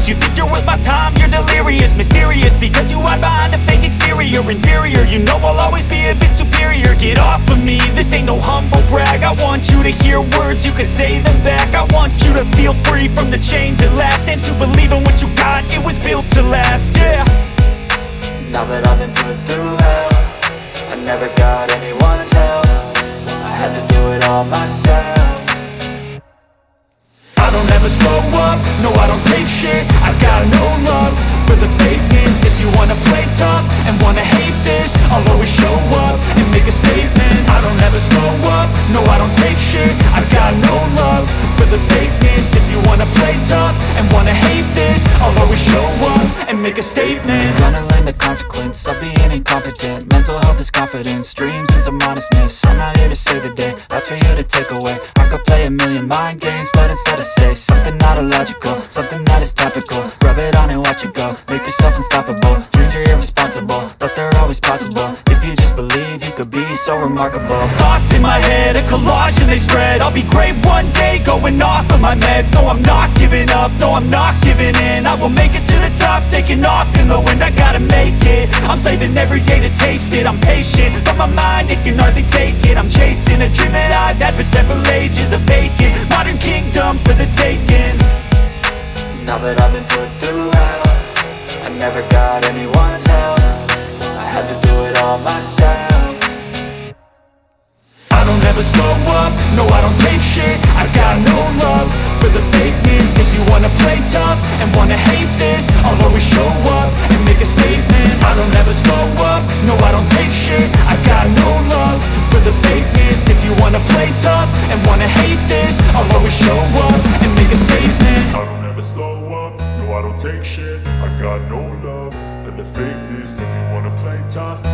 You think you're worth my time, you're delirious. Mysterious, because you hide behind a fake exterior. Inferior, you know I'll always be a bit superior. Get off of me, this ain't no humble brag. I want you to hear words, you can say them back. I want you to feel free from the chains at last, and to believe in what you got, it was built to last, yeah. Now that I've been put through hell, I never got anyone's help. I had to do it all myself. I don't ever slow up, no I don't take shit. I got no love for the fakeness. If you wanna play tough and wanna hate this, I'll always show up and make a statement. I don't ever slow up, no I don't take shit. I got no love for the fakeness. If you wanna play tough and wanna hate this, I'll always show up and make a statement. Gonna learn the consequence of being incompetent. Mental health is confidence, dreams and some modestness. I'm not here to save the day, that's for you to take away. I could play a million mind games, but instead I say something not illogical, something that is topical. Rub it on and watch it go, make yourself unstoppable. Dreams are irresponsible, but they're always possible. If you just believe, you could be so remarkable. Thoughts in my head, a collage and they spread. I'll be great one day, going off of my meds. No, I'm not giving up, no, I'm not giving in. I will make it to the top, taking off in the wind. I gotta make it, I'm saving every day to taste it. I'm patient, but my mind, it can hardly take it. I'm chasing a dream that I've had for several ages. A vacant, modern kingdom for the taking. Now that I've been put through hell, I never got anyone's help. I had to do it all myself. I don't ever slow up, no I don't take shit. I got no love for the fakeness. If you wanna play tough and wanna hate this, I'll always show up and make a statement. I don't ever slow up, no I don't take shit. I got no love for the fakeness. If you wanna play tough and wanna hate this, I'll always show up and make a statement. I don't ever slow up, no I don't take shit. I got no love for the fakeness. If you wanna play tough